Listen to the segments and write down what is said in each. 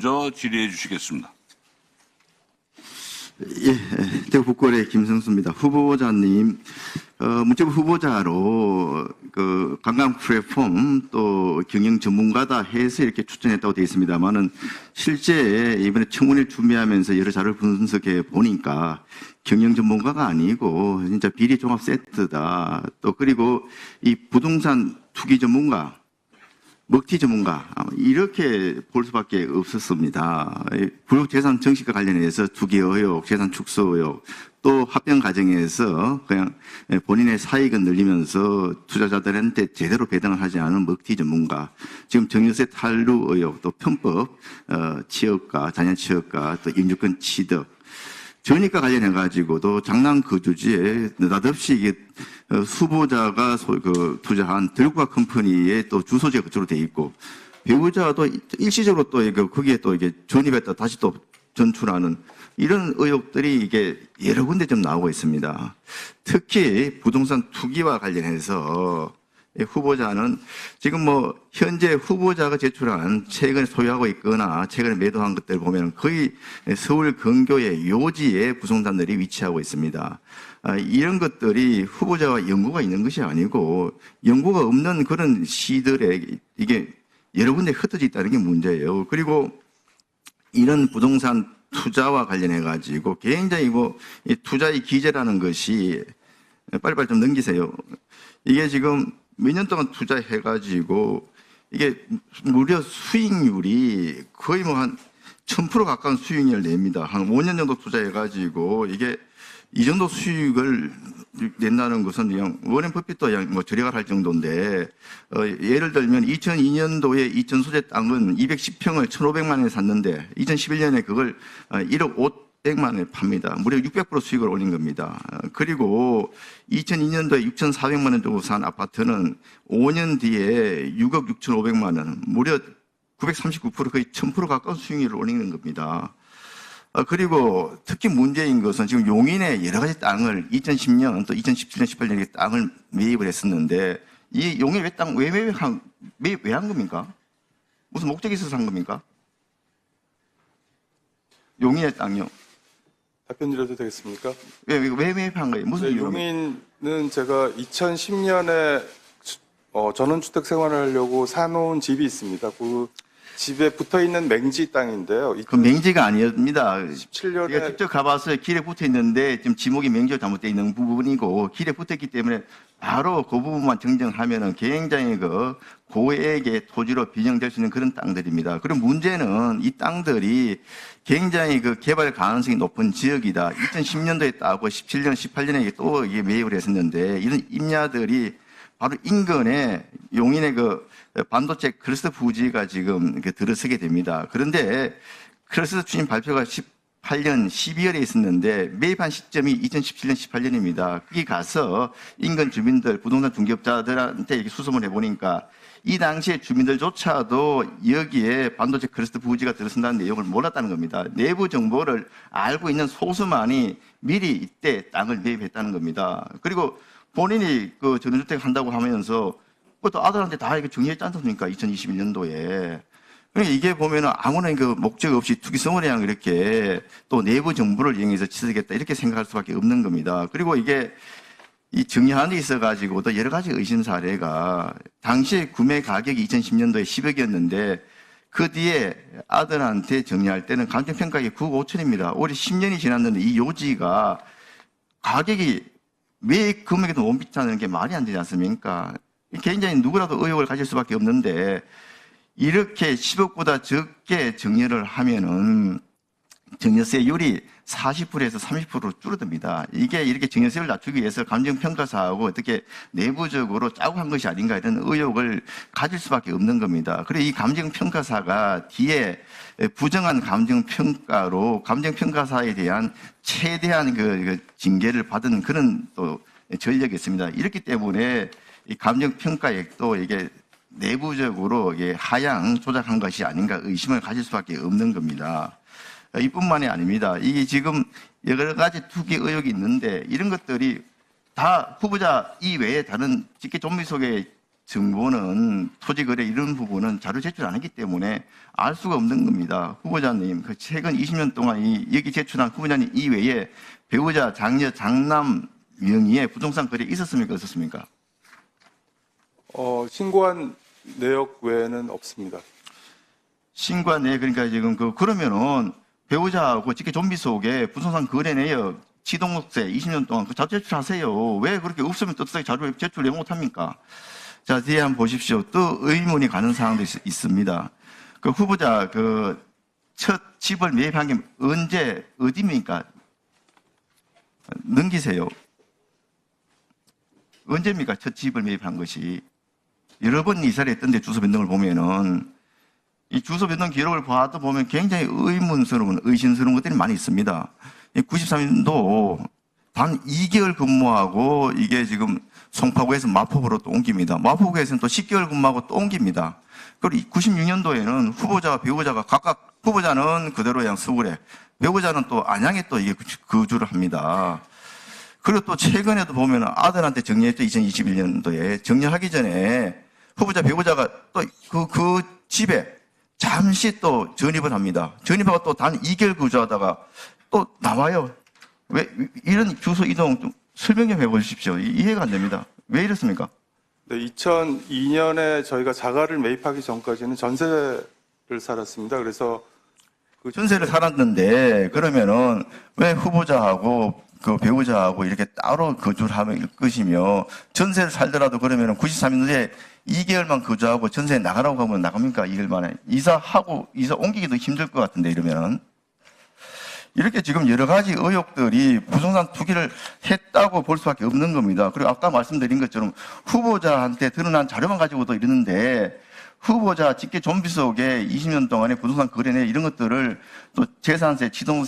먼저 질의해 주시겠습니다. 예, 대구 북구의 김성수입니다. 후보자님, 문체부 후보자로 그 관광 플랫폼 또 경영 전문가다 해서 이렇게 추천했다고 되어 있습니다만은 실제 이번에 청문회 준비하면서 여러 자료를 분석해 보니까 경영 전문가가 아니고 진짜 비리 종합 세트다. 또 그리고 이 부동산 투기 전문가, 먹튀 전문가 이렇게 볼 수밖에 없었습니다. 불법재산 정식과 관련해서 투기 의혹, 재산 축소 의혹, 또 합병 과정에서 그냥 본인의 사익을 늘리면서 투자자들한테 제대로 배당을 하지 않은 먹튀 전문가, 지금 정유세 탈루 의혹, 또 편법 취업가, 자녀 취업가, 또 임주권 취득, 전입과 관련해가지고도 장남 거주지에 느닷없이 이게 후보자가 투자한 들국화 컴퍼니의 또 주소지가 그쪽으로 돼 있고 배우자도 일시적으로 또 거기에 또 이게 전입했다 다시 또 전출하는 이런 의혹들이 이게 여러 군데 좀 나오고 있습니다. 특히 부동산 투기와 관련해서 후보자는 지금 뭐 현재 후보자가 제출한 최근에 소유하고 있거나 최근에 매도한 것들 보면 거의 서울 근교의 요지에 부동산들이 위치하고 있습니다. 이런 것들이 후보자와 연고가 있는 것이 아니고 연고가 없는 그런 시들에 이게 여러 군데 흩어져 있다는 게 문제예요. 그리고 이런 부동산 투자와 관련해 가지고 굉장히 이 투자의 기재라는 것이 빨리빨리 좀 넘기세요. 이게 지금 몇 년 동안 투자해가지고 이게 무려 수익률이 거의 뭐 한 1000% 가까운 수익률을 냅니다. 한 5년 정도 투자해가지고 이게 이 정도 수익을 낸다는 것은 그냥 워렌 버핏도 그냥 뭐 절약을 할 정도인데, 예를 들면 2002년도에 이천 소재 땅은 210평을 1,500만 원에 샀는데 2011년에 그걸 1억 500만 원에 팝니다. 무려 600% 수익을 올린 겁니다. 그리고 2002년도에 6,400만 원 정도 산 아파트는 5년 뒤에 6억 6,500만 원, 무려 939% 거의 1000% 가까운 수익률을 올리는 겁니다. 그리고 특히 문제인 것은 지금 용인에 여러 가지 땅을 2010년 또 2017년, 18년에 땅을 매입을 했었는데 이 용인 왜 매입한 겁니까? 무슨 목적이 있어서 한 겁니까? 용인의 땅이요. 답변 드려도 되겠습니까? 왜 매입한 거예요? 무슨 이유로? 용인은 제가 2010년에 전원주택 생활을 하려고 사놓은 집이 있습니다. 그 집에 붙어있는 맹지 땅인데요. 그 맹지가 아닙니다. 17년에 제가 직접 가봤어요. 길에 붙어 있는데 지금 지목이 맹지로 잘못되어 있는 부분이고 길에 붙어 있기 때문에 바로 그 부분만 정정하면은 굉장히 그 고액의 토지로 변형될 수 있는 그런 땅들입니다. 그리고 문제는 이 땅들이 굉장히 그 개발 가능성이 높은 지역이다. 2010년도에 따고 17년, 18년에 또 이게 매입을 했었는데 이런 임야들이 바로 인근에 용인의 그 반도체 클러스터 부지가 지금 들어서게 됩니다. 그런데 클러스터 추진 발표가 18년 12월에 있었는데 매입한 시점이 2017년 18년입니다. 거기 가서 인근 주민들, 부동산 중개업자들한테 이렇게 수소문 해보니까 이 당시에 주민들조차도 여기에 반도체 클러스터 부지가 들어선다는 내용을 몰랐다는 겁니다. 내부 정보를 알고 있는 소수만이 미리 이때 땅을 매입했다는 겁니다. 그리고 본인이 그 전원주택 한다고 하면서 그것도 아들한테 다 이렇게 정리했지 않습니까? 2021년도에. 그러니까 이게 보면은 아무런 그 목적 없이 투기성을 그냥 이렇게 또 내부 정보를 이용해서 취득했다 이렇게 생각할 수밖에 없는 겁니다. 그리고 이게 이 정리하는 데 있어가지고도 여러 가지 의심 사례가 당시에 구매 가격이 2010년도에 10억이었는데 그 뒤에 아들한테 정리할 때는 감정평가액이 9억 5천입니다. 올해 10년이 지났는데 이 요지가 가격이 매입 금액에도 못 미치는 게 말이 안 되지 않습니까? 굉장히 누구라도 의혹을 가질 수밖에 없는데 이렇게 10억보다 적게 정리를 하면은 정여세율이 40%에서 30%로 줄어듭니다. 이게 이렇게 정여세율을 낮추기 위해서 감정평가사하고 어떻게 내부적으로 짜고 한 것이 아닌가 이런 의혹을 가질 수밖에 없는 겁니다. 그리고 이 감정평가사가 뒤에 부정한 감정평가로 감정평가사에 대한 최대한 그 징계를 받은 그런 또 전력이 있습니다. 이렇기 때문에 이 감정평가액도 이게 내부적으로 이게 하향 조작한 것이 아닌가 의심을 가질 수밖에 없는 겁니다. 이뿐만이 아닙니다. 이게 지금 여러 가지 투기 의혹이 있는데 이런 것들이 다 후보자 이외에 다른 직계 좀비 속에 정보는 토지 거래 이런 부분은 자료 제출 안 했기 때문에 알 수가 없는 겁니다. 후보자님, 그 최근 20년 동안 여기 제출한 후보자님 이외에 배우자, 장녀, 장남 명의의 부동산 거래 있었습니까? 없었습니까? 신고한 내역 외에는 없습니다. 신고한 내 그러니까 지금 그러면은 배우자하고 직계 좀비 속에 부동산 거래 내역 지동록세 20년 동안 그 자료 제출하세요. 왜 그렇게 없으면 떳떳하게 자료 제출 왜 못합니까? 자, 뒤에 한번 보십시오. 또 의문이 가는 사항도 있습니다. 그 후보자 첫 집을 매입한 게 언제 어디입니까? 넘기세요. 언제입니까? 첫 집을 매입한 것이. 여러 번 이사를 했던데 주소 변동을 보면은 이 주소 변동 기록을 봐도 보면 굉장히 의심스러운 것들이 많이 있습니다. 93년도 단 2개월 근무하고 이게 지금 송파구에서 마포구로 또 옮깁니다. 마포구에서는 또 10개월 근무하고 또 옮깁니다. 그리고 96년도에는 후보자와 배우자가 각각 후보자는 그대로 그냥 서울에, 배우자는 또 안양에 또 이게 거주를 합니다. 그리고 또 최근에도 보면 아들한테 정리했죠. 2021년도에 정리하기 전에 후보자 배우자가 또 그 집에 잠시 또 전입을 합니다. 전입하고 또 단 2개월 거주하다가 또 나와요. 왜 이런 주소 이동 좀 설명 좀 해보십시오. 이해가 안 됩니다. 왜 이렇습니까? 네, 2002년에 저희가 자가를 매입하기 전까지는 전세를 살았습니다. 그래서 전세를 살았는데 그러면은 왜 후보자하고 그 배우자하고 이렇게 따로 거주를 하면 것이며 전세를 살더라도 그러면은 93년도에 2개월만 거주하고 전세 나가라고 하면 나갑니까? 2개월 만에. 이사 옮기기도 힘들 것 같은데 이러면은. 이렇게 지금 여러 가지 의혹들이 부동산 투기를 했다고 볼 수밖에 없는 겁니다. 그리고 아까 말씀드린 것처럼 후보자한테 드러난 자료만 가지고도 이러는데 후보자 직계 좀비 속에 20년 동안의 부동산 거래내 이런 것들을 또 재산세 지동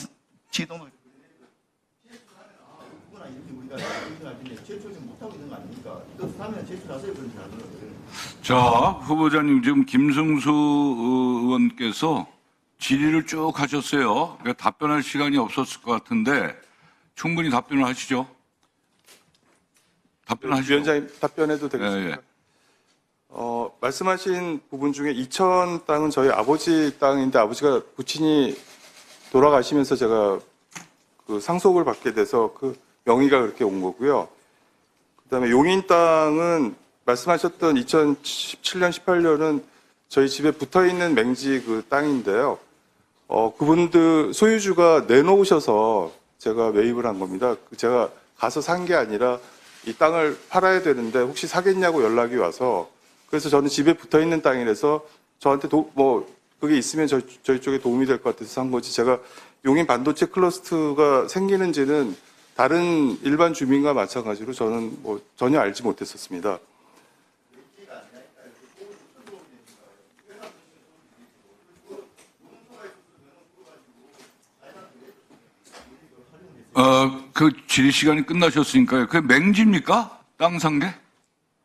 자, 후보자님 지금 김승수 의원께서 질의를 쭉 하셨어요. 그러니까 답변할 시간이 없었을 것 같은데 충분히 답변을 하시죠. 답변하시죠. 위원장님 답변해도 되겠습니까? 예, 예. 말씀하신 부분 중에 이천 땅은 저희 아버지 땅인데 아버지가 부친이 돌아가시면서 제가 그 상속을 받게 돼서 그 명의가 그렇게 온 거고요. 그다음에 용인 땅은 말씀하셨던 2017년, 18년은 저희 집에 붙어 있는 맹지 그 땅인데요. 그분들 소유주가 내놓으셔서 제가 매입을 한 겁니다. 제가 가서 산 게 아니라 이 땅을 팔아야 되는데 혹시 사겠냐고 연락이 와서 그래서 저는 집에 붙어 있는 땅이라서 저한테 그게 있으면 저희 쪽에 도움이 될 것 같아서 산 거지. 제가 용인 반도체 클러스터가 생기는지는 다른 일반 주민과 마찬가지로 저는 전혀 알지 못했었습니다. 그 질의 시간이 끝나셨으니까요. 그게 맹지입니까? 땅 산 게?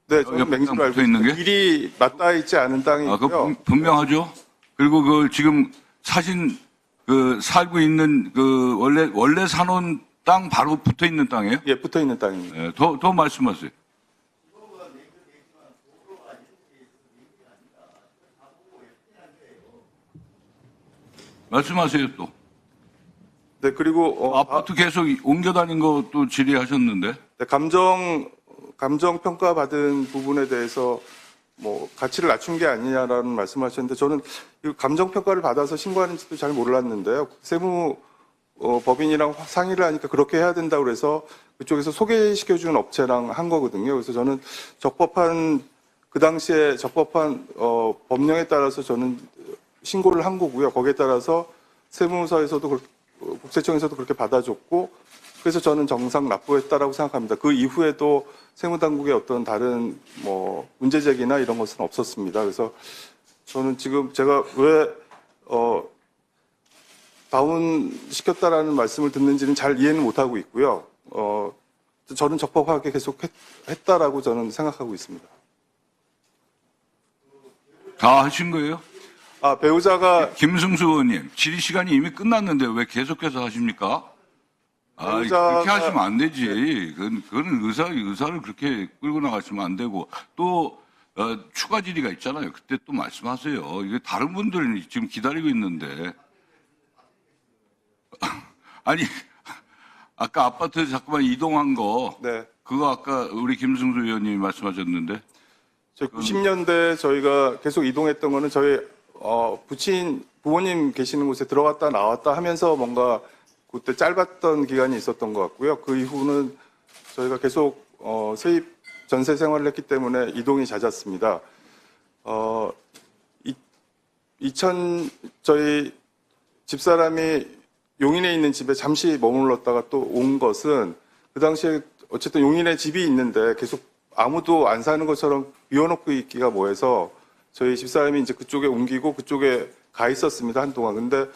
네, 저는 옆에 맹지로 땅 알고 붙어 있는 있습니다. 게? 길이 맞닿아 있지 않은 땅이고요. 그 분명하죠. 그리고 그 지금 사신 그 살고 있는 그 원래 사놓은 땅 바로 붙어 있는 땅이에요? 예, 붙어 있는 땅입니다. 예, 더 말씀하세요. 말씀하세요 또. 네, 그리고 아파트 계속 옮겨 다닌 것도 질의하셨는데. 네, 감정 평가 받은 부분에 대해서 가치를 낮춘 게 아니냐라는 말씀하셨는데 저는 이 감정 평가를 받아서 신고하는지도 잘 몰랐는데요. 세무 법인이랑 상의를 하니까 그렇게 해야 된다고 그래서 그쪽에서 소개시켜준 업체랑 한 거거든요. 그래서 저는 그 당시에 적법한 법령에 따라서 저는 신고를 한 거고요. 거기에 따라서 세무서에서도 국세청에서도 그렇게 받아줬고 그래서 저는 정상 납부했다라고 생각합니다. 그 이후에도 세무당국의 어떤 다른 문제 제기나 이런 것은 없었습니다. 그래서 저는 지금 제가 왜 다운시켰다라는 말씀을 듣는지는 잘 이해는 못하고 있고요. 저는 적법하게 계속 했다라고 저는 생각하고 있습니다. 다 하신 거예요? 배우자가 김승수 의원님, 질의 시간이 이미 끝났는데 왜 계속해서 하십니까? 그렇게 하시면 안 되지. 그건 의사를 그렇게 끌고 나가시면 안 되고. 또, 추가 질의가 있잖아요. 그때 또 말씀하세요. 이게 다른 분들은 지금 기다리고 있는데. 아니, 아까 아파트 자꾸만 이동한 거, 네. 그거 아까 우리 김승수 의원님이 말씀하셨는데. 저희 90년대 저희가 계속 이동했던 거는 저희 부모님 계시는 곳에 들어갔다 나왔다 하면서 뭔가 그때 짧았던 기간이 있었던 것 같고요. 그 이후는 저희가 계속 세입 전세 생활을 했기 때문에 이동이 잦았습니다. 저희 집사람이 용인에 있는 집에 잠시 머물렀다가 또 온 것은 그 당시에 어쨌든 용인에 집이 있는데 계속 아무도 안 사는 것처럼 비워놓고 있기가 뭐해서 저희 집사람이 이제 그쪽에 옮기고 그쪽에 가 있었습니다, 한동안. 근데,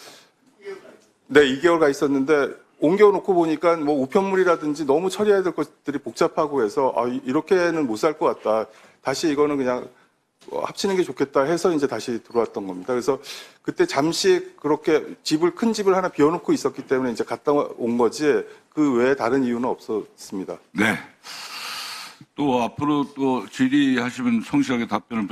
네, 2개월 가 있었는데, 옮겨놓고 보니까 뭐 우편물이라든지 너무 처리해야 될 것들이 복잡하고 해서, 이렇게는 못 살 것 같다. 다시 이거는 그냥 합치는 게 좋겠다 해서 이제 다시 들어왔던 겁니다. 그래서 그때 잠시 그렇게 큰 집을 하나 비워놓고 있었기 때문에 이제 갔다 온 거지, 그 외에 다른 이유는 없었습니다. 네. 또 앞으로 또 질의하시면 성실하게 답변을